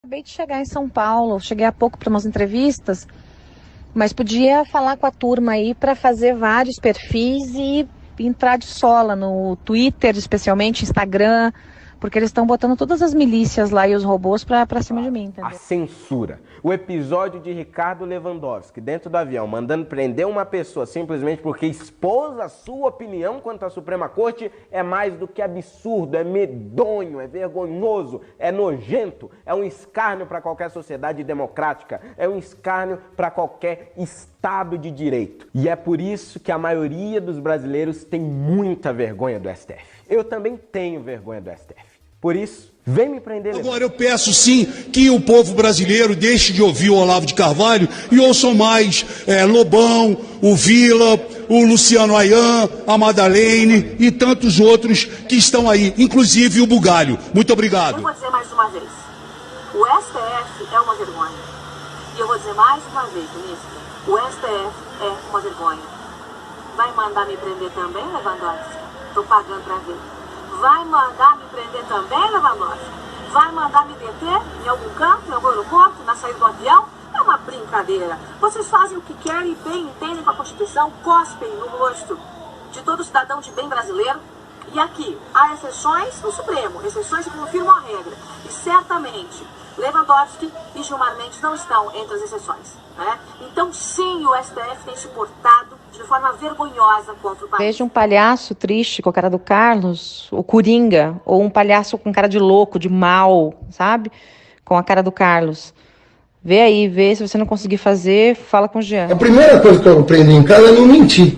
Acabei de chegar em São Paulo, cheguei há pouco para umas entrevistas, mas podia falar com a turma aí para fazer vários perfis e entrar de sola no Twitter, especialmente Instagram, porque eles estão botando todas as milícias lá e os robôs pra cima de mim, entendeu? A censura. O episódio de Ricardo Lewandowski dentro do avião, mandando prender uma pessoa simplesmente porque expôs a sua opinião quanto à Suprema Corte é mais do que absurdo, é medonho, é vergonhoso, é nojento, é um escárnio para qualquer sociedade democrática, é um escárnio para qualquer Estado de Direito. E é por isso que a maioria dos brasileiros tem muita vergonha do STF. Eu também tenho vergonha do STF. Por isso, vem me prender. Agora eu peço sim que o povo brasileiro deixe de ouvir o Olavo de Carvalho e ouçam mais Lobão, o Vila, o Luciano Ayan, a Madalene e tantos outros que estão aí, inclusive o Bugalho. Muito obrigado. Eu vou dizer mais uma vez, o STF é uma vergonha. E eu vou dizer mais uma vez, ministro, o STF é uma vergonha. Vai mandar me prender também, Lewandowski? Estou pagando para ver. Vai mandar me prender também, Lewandowski? Vai mandar me deter em algum canto, em algum aeroporto, na saída do avião? É uma brincadeira. Vocês fazem o que querem, bem entendem com a Constituição, cospem no rosto de todo cidadão de bem brasileiro. E aqui, há exceções no Supremo, exceções que confirmam a regra. E certamente, Lewandowski e Gilmar Mendes não estão entre as exceções, né? Então, sim, o STF tem se portado de forma vergonhosa contra o país. Veja um palhaço triste com a cara do Carlos, o Coringa, ou um palhaço com cara de louco, de mal, sabe? Com a cara do Carlos. Vê aí, vê, se você não conseguir fazer, fala com o Jean. A primeira coisa que eu aprendi em casa é não mentir.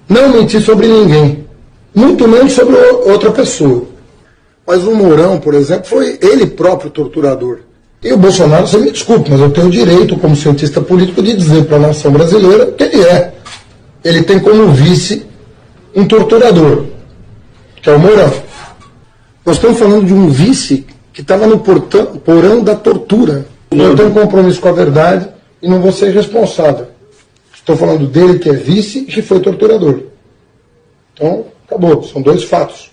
Não mentir sobre ninguém. Muito menos sobre outra pessoa. Mas o Mourão, por exemplo, foi ele próprio torturador. E o Bolsonaro, você me desculpe, mas eu tenho o direito, como cientista político, de dizer para a nação brasileira que ele é. Ele tem como vice um torturador, que é o Mourão. Nós estamos falando de um vice que estava no porão da tortura. Eu tenho um compromisso com a verdade e não vou ser responsável. Estou falando dele que é vice e que foi torturador. Então, acabou. São dois fatos.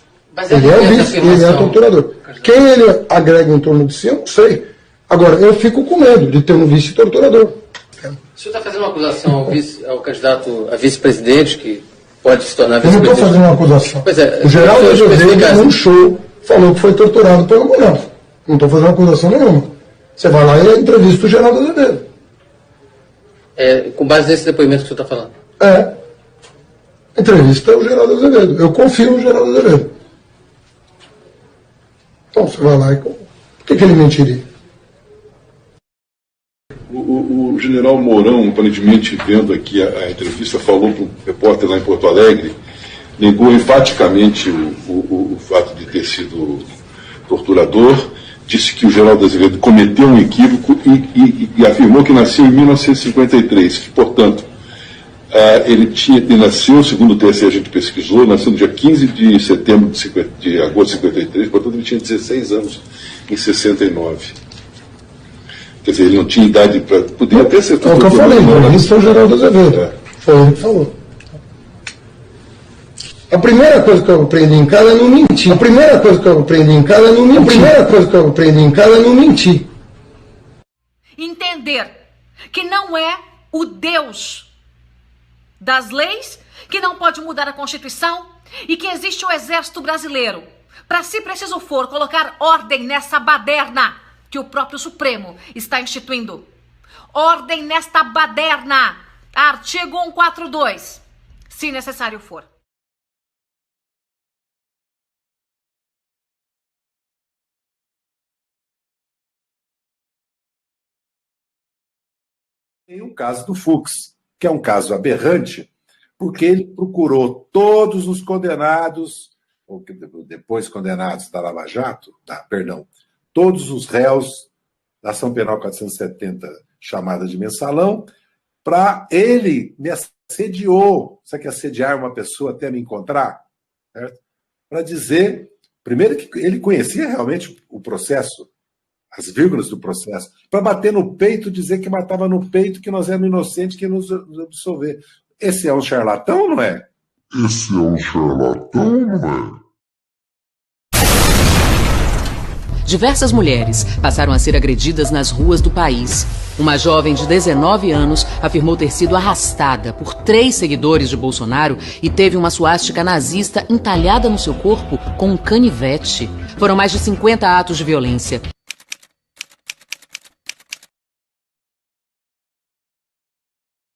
Ele é o vice e ele é torturador. Quem ele agrega em torno de si, eu não sei. Agora, eu fico com medo de ter um vice-torturador. O senhor está fazendo uma acusação ao candidato a vice-presidente, que pode se tornar vice-presidente? Eu não estou fazendo uma acusação. Pois é, o Geraldo Azevedo, num show, falou que foi torturado pelo Mourão. Não estou fazendo acusação nenhuma. Você vai lá e entrevista o Geraldo Azevedo. Com base nesse depoimento que o senhor está falando? Entrevista o Geraldo Azevedo. Eu confio no Geraldo Azevedo. Então, você vai lá e... Por que ele mentiria? O general Mourão, aparentemente, vendo aqui a entrevista, falou para o repórter lá em Porto Alegre, negou enfaticamente o fato de ter sido torturador, disse que o Geraldo Azevedo cometeu um equívoco e afirmou que nasceu em 1953, que, portanto, ele nasceu, segundo o TSE a gente pesquisou, nasceu no dia 15 de setembro de agosto de 53, portanto ele tinha 16 anos em 69. Quer dizer, ele não tinha idade para... Podia até ser... É o que eu falei, isso foi o Geraldo Azevedo. Foi ele que falou. A primeira coisa que eu aprendi em casa é não mentir. A primeira coisa que eu aprendi em casa é não mentir. A primeira coisa que eu aprendi em casa é não mentir. Entender que não é o Deus das leis, que não pode mudar a Constituição e que existe o Exército Brasileiro. Para, se preciso for, colocar ordem nessa baderna que o próprio Supremo está instituindo. Ordem nesta baderna. Artigo 142, se necessário for. Tem o caso do Fux, que é um caso aberrante, porque ele procurou todos os condenados, ou depois condenados da Lava Jato, todos os réus da Ação Penal 470, chamada de mensalão, para ele me assediou. Sabe que assediar uma pessoa até me encontrar? Para dizer, primeiro, que ele conhecia realmente o processo, as vírgulas do processo, para bater no peito, dizer que matava no peito, que nós éramos inocentes, que nos absolver. Esse é um charlatão, não é? Esse é um charlatão, não é? Diversas mulheres passaram a ser agredidas nas ruas do país. Uma jovem de 19 anos afirmou ter sido arrastada por 3 seguidores de Bolsonaro e teve uma suástica nazista entalhada no seu corpo com um canivete. Foram mais de 50 atos de violência.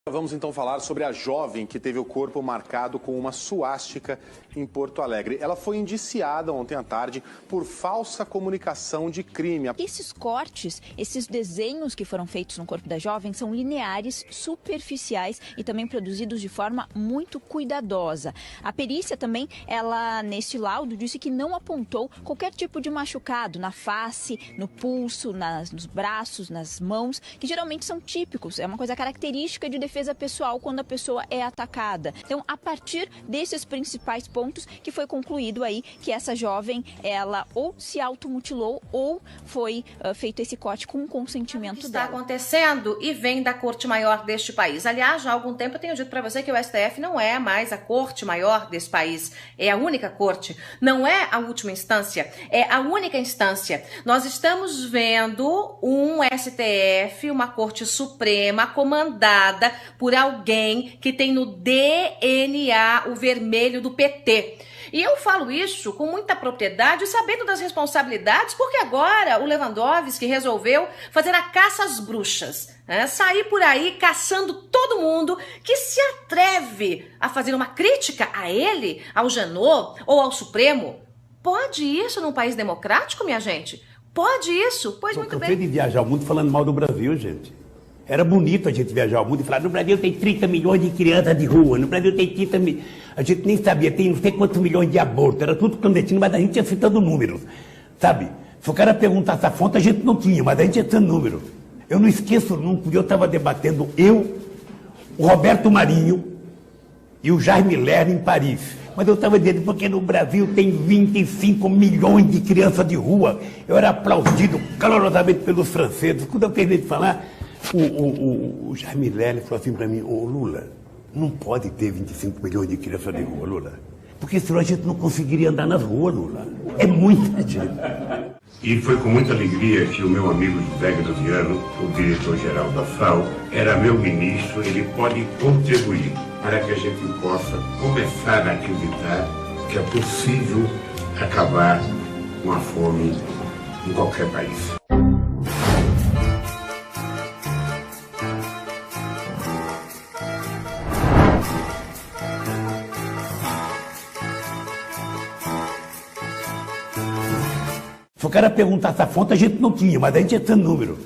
Vamos então falar sobre a jovem que teve o corpo marcado com uma suástica em Porto Alegre. Ela foi indiciada ontem à tarde por falsa comunicação de crime. Esses cortes, esses desenhos que foram feitos no corpo da jovem são lineares, superficiais e também produzidos de forma muito cuidadosa. A perícia também, ela neste laudo disse que não apontou qualquer tipo de machucado na face, no pulso, nos braços, nas mãos, que geralmente são típicos, é uma coisa característica de defesa pessoal quando a pessoa é atacada. Então, a partir desses principais pontos que foi concluído aí que essa jovem, ela ou se automutilou ou foi feito esse corte com o consentimento dela. Está acontecendo e vem da Corte Maior deste país. Aliás, já há algum tempo eu tenho dito para você que o STF não é mais a Corte Maior desse país. É a única corte. Não é a última instância. É a única instância. Nós estamos vendo um STF, uma Corte Suprema comandada por alguém que tem no DNA o vermelho do PT. E eu falo isso com muita propriedade, sabendo das responsabilidades, porque agora o Lewandowski resolveu fazer a caça às bruxas, né? Sair por aí caçando todo mundo que se atreve a fazer uma crítica a ele, ao Janot ou ao Supremo. Pode isso num país democrático, minha gente? Pode isso? Pois muito bem. Eu cansei de viajar o mundo falando mal do Brasil, gente. Era bonito a gente viajar ao mundo e falar, no Brasil tem 30 milhões de crianças de rua, no Brasil tem 30 milhões... A gente nem sabia, tem não sei quantos milhões de abortos, era tudo clandestino, mas a gente ia citando números, sabe? Se o cara perguntasse a fonte, a gente não tinha, mas a gente ia citando números. Eu não esqueço nunca, eu estava debatendo o Roberto Marinho e o Jaime Lerner em Paris. Mas eu estava dizendo, porque no Brasil tem 25 milhões de crianças de rua. Eu era aplaudido calorosamente pelos franceses. Quando eu terminei de falar... O Jaime Lerner falou assim para mim, ô Lula, não pode ter 25 milhões de crianças de rua, Lula. Porque senão a gente não conseguiria andar nas ruas, Lula. É muita gente. E foi com muita alegria que o meu amigo José Graziano, o diretor-geral da FAO, era meu ministro, ele pode contribuir para que a gente possa começar a acreditar que é possível acabar com a fome em qualquer país. Se o cara perguntasse a fonte, a gente não tinha, mas a gente ia tendo número.